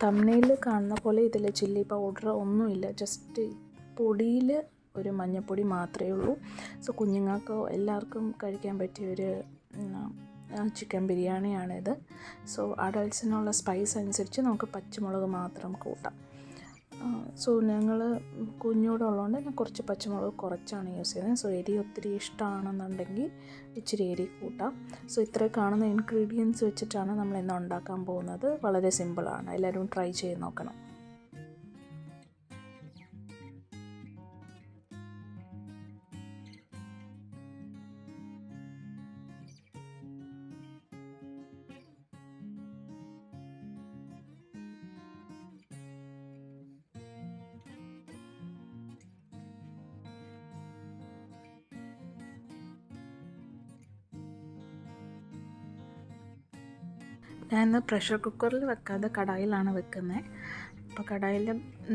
തംബ്നെയിലിൽ കാണുന്ന പോലെ ഇതിൽ ചില്ലി പൗഡർ ഒന്നുമില്ല. ജസ്റ്റ് പൊടിയിൽ ഒരു മഞ്ഞൾപ്പൊടി മാത്രമേ ഉള്ളൂ. സോ കുഞ്ഞുങ്ങൾക്കോ എല്ലാവർക്കും കഴിക്കാൻ പറ്റിയൊരു ചിക്കൻ ബിരിയാണിയാണിത്. സോ അഡൾട്ട്സിനുള്ള സ്പൈസ് അനുസരിച്ച് നമുക്ക് പച്ചമുളക് മാത്രം കൂട്ടാം. സോ ഞങ്ങൾ കുഞ്ഞൂടെ ഉള്ളതുകൊണ്ട് ഞാൻ കുറച്ച് പച്ചമുളക് കുറച്ചാണ് യൂസ് ചെയ്യുന്നത്. സോ എരി ഒത്തിരി ഇഷ്ടമാണെന്നുണ്ടെങ്കിൽ ഇച്ചിരി എരി കൂട്ടാം. സോ ഇത്ര കാണുന്ന ഇൻഗ്രീഡിയൻസ് വെച്ചിട്ടാണ് നമ്മൾ ഇന്ന് ഉണ്ടാക്കാൻ പോകുന്നത്. വളരെ സിമ്പിളാണ്, എല്ലാവരും ട്രൈ ചെയ്ത് നോക്കണം. ഞാൻ ഇന്ന് പ്രഷർ കുക്കറിൽ വെക്കാതെ കടായിലാണ് വെക്കുന്നത്. അപ്പോൾ കടായിൽ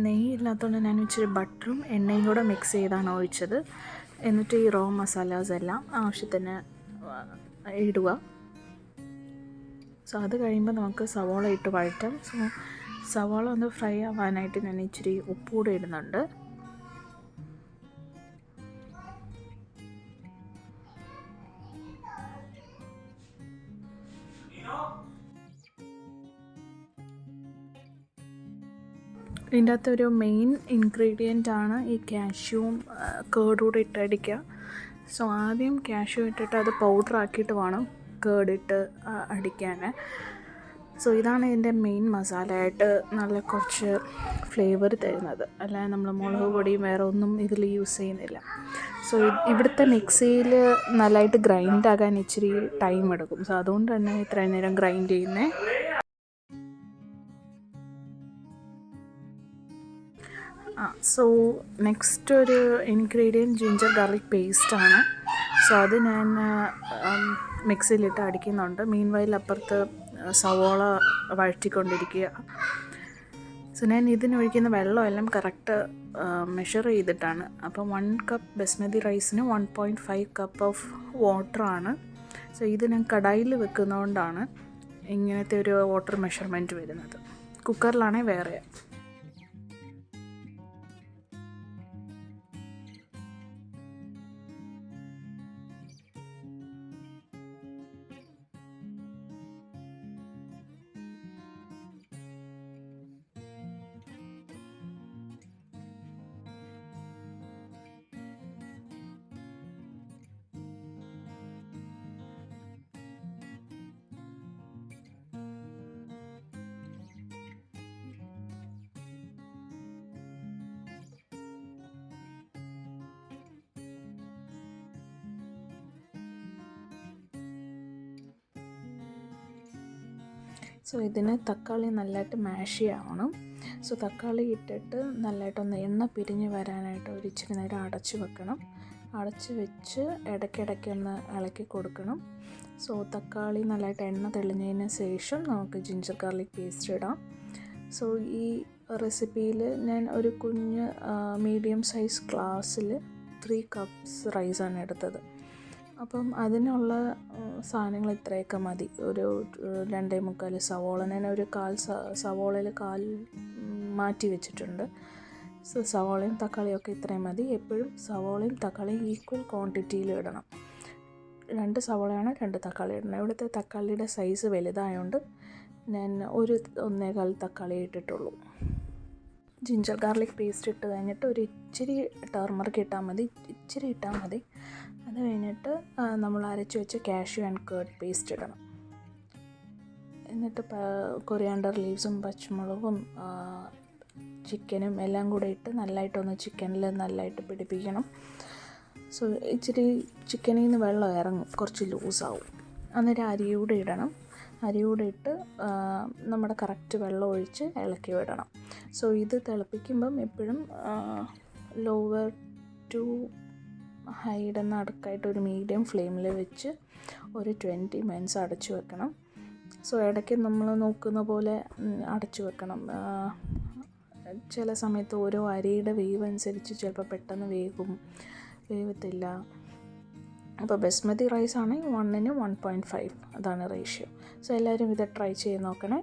നെയ്യ് ഇല്ലാത്തതുകൊണ്ട് ഞാൻ ഇച്ചിരി ബട്ടറും എണ്ണയും കൂടെ മിക്സ് ചെയ്താണ് ഒഴിച്ചത്. എന്നിട്ട് ഈ റോ മസാലാസ് എല്ലാം ആവശ്യത്തിന് ഇടുക. സോ അത് കഴിയുമ്പോൾ നമുക്ക് സവോള ഇട്ട് വഴറ്റാം. സോ സവോള ഒന്ന് ഫ്രൈ ആവാനായിട്ട് ഞാൻ ഇച്ചിരി ഉപ്പുകൂടെ ഇടുന്നുണ്ട്. ഇതിൻ്റെ അകത്തൊരു മെയിൻ ഇൻഗ്രീഡിയൻ്റ് ആണ് ഈ കാഷ്യൂവും കേർഡൂടെ ഇട്ടടിക്കുക. സോ ആദ്യം കാഷ്യൂ ഇട്ടിട്ട് അത് പൗഡർ ആക്കിയിട്ട് വേണം കേർഡിട്ട് അടിക്കാൻ. സോ ഇതാണ് ഇതിൻ്റെ മെയിൻ മസാലയായിട്ട് നല്ല കുറച്ച് ഫ്ലേവർ തരുന്നത്. അല്ലാതെ നമ്മൾ മുളക് പൊടിയും വേറെ ഒന്നും ഇതിൽ യൂസ് ചെയ്യുന്നില്ല. സോ ഇവിടുത്തെ മിക്സിയിൽ നല്ലതായിട്ട് ഗ്രൈൻഡ് ആകാൻ ഇച്ചിരി ടൈം എടുക്കും. സോ അതുകൊണ്ട് തന്നെ ഇത്രയും നേരം ഗ്രൈൻഡ് ചെയ്യുന്നത്. സോ നെക്സ്റ്റ് ഒരു ഇൻഗ്രീഡിയൻറ്റ് ജിഞ്ചർ ഗാർലിക് പേസ്റ്റാണ്. സോ അത് ഞാൻ മിക്സിയിലിട്ട് അടിക്കുന്നുണ്ട്. മീൻ വൈൽ അപ്പുറത്ത് സവോള വഴറ്റിക്കൊണ്ടിരിക്കുക. സോ ഞാൻ ഇതിനൊഴിക്കുന്ന വെള്ളമെല്ലാം കറക്റ്റ് മെഷർ ചെയ്തിട്ടാണ്. അപ്പോൾ 1 കപ്പ് ബസ്മതി റൈസിന് 1.5 കപ്പ് ഓഫ് വാട്ടറാണ്. സോ ഇത് ഞാൻ കടായിൽ വെക്കുന്നതുകൊണ്ടാണ് ഇങ്ങനത്തെ ഒരു വാട്ടർ മെഷർമെൻറ്റ് വരുന്നത്. കുക്കറിലാണെങ്കിൽ വേറെ. സോ ഇതിന് തക്കാളി നല്ലതായിട്ട് മാഷ് ചെയ്യണം. സോ തക്കാളി ഇട്ടിട്ട് നല്ലതായിട്ടൊന്ന് എണ്ണ പിരിഞ്ഞ് വരാനായിട്ട് ഒരു ഇച്ചിരി നേരം അടച്ച് വെക്കണം. അടച്ച് വെച്ച് ഇടയ്ക്കിടയ്ക്കൊന്ന് ഇളക്കി കൊടുക്കണം. സോ തക്കാളി നല്ലതായിട്ട് എണ്ണ തെളിഞ്ഞതിന് ശേഷം നമുക്ക് ജിഞ്ചർ ഗാർലിക് പേസ്റ്റ് ഇടാം. സോ ഈ റെസിപ്പിയിൽ ഞാൻ ഒരു കുഞ്ഞ് മീഡിയം സൈസ് ഗ്ലാസ്സിൽ 3 കപ്സ് റൈസാണ് എടുത്തത്. അപ്പം അതിനുള്ള സാധനങ്ങൾ ഇത്രയൊക്കെ മതി. ഒരു 2.25 സവോള, ഞാൻ ഒരു സവോളയിൽ കാൽ മാറ്റി വെച്ചിട്ടുണ്ട്. സോ സവോളയും തക്കാളിയൊക്കെ ഇത്രയും മതി. എപ്പോഴും സവോളയും തക്കാളിയും ഈക്വൽ ക്വാണ്ടിറ്റിയിൽ ഇടണം. 2 സവോളയാണ് 2 തക്കാളി ഇടണം. ഇവിടുത്തെ തക്കാളിയുടെ സൈസ് വലുതായതുകൊണ്ട് ഞാൻ 1.25 തക്കാളി ഇട്ടിട്ടുള്ളൂ. ജിഞ്ചർ ഗാർലിക് പേസ്റ്റ് ഇട്ട് കഴിഞ്ഞിട്ട് ഒരു ഇച്ചിരി ടർമറിക് ഇട്ടാൽ മതി, ഇച്ചിരി ഇട്ടാൽ മതി. അത് കഴിഞ്ഞിട്ട് നമ്മൾ അരച്ച് വെച്ച് കാഷ്യൂ ആൻഡ് കേർഡ് പേസ്റ്റ് ഇടണം. എന്നിട്ട് കൊറിയാണ്ടർ ലീവ്സും പച്ചമുളകും ചിക്കനും എല്ലാം കൂടെ ഇട്ട് നല്ലതായിട്ടൊന്ന് ചിക്കനിൽ നല്ലതായിട്ട് പിടിപ്പിക്കണം. സോ ഇച്ചിരി ചിക്കനിൽ നിന്ന് വെള്ളം ഇറങ്ങും, കുറച്ച് ലൂസാവും. അന്നേരം അരിയൂടെ ഇടണം. അരിയൂടെ ഇട്ട് നമ്മുടെ കറക്റ്റ് വെള്ളം ഒഴിച്ച് ഇളക്കി വിടണം. സോ ഇത് തിളപ്പിക്കുമ്പം എപ്പോഴും ലോവർ ടു ഹൈഡ് എന്ന അടുക്കായിട്ട് ഒരു മീഡിയം ഫ്ലെയിമിൽ വെച്ച് ഒരു 20 മിനിറ്റ്സ് അടച്ചു വെക്കണം. സോ ഇടയ്ക്ക് നമ്മൾ നോക്കുന്ന പോലെ അടച്ചു വെക്കണം. ചില സമയത്ത് ഓരോ അരിയുടെ വേവ് അനുസരിച്ച് ചിലപ്പോൾ പെട്ടെന്ന് വേവത്തില്ല. അപ്പോൾ ബസ്മതി റൈസ് ആണെങ്കിൽ 1:1.5 അതാണ് റേഷ്യോ. സോ എല്ലാവരും ഇത് ട്രൈ ചെയ്ത് നോക്കണേ.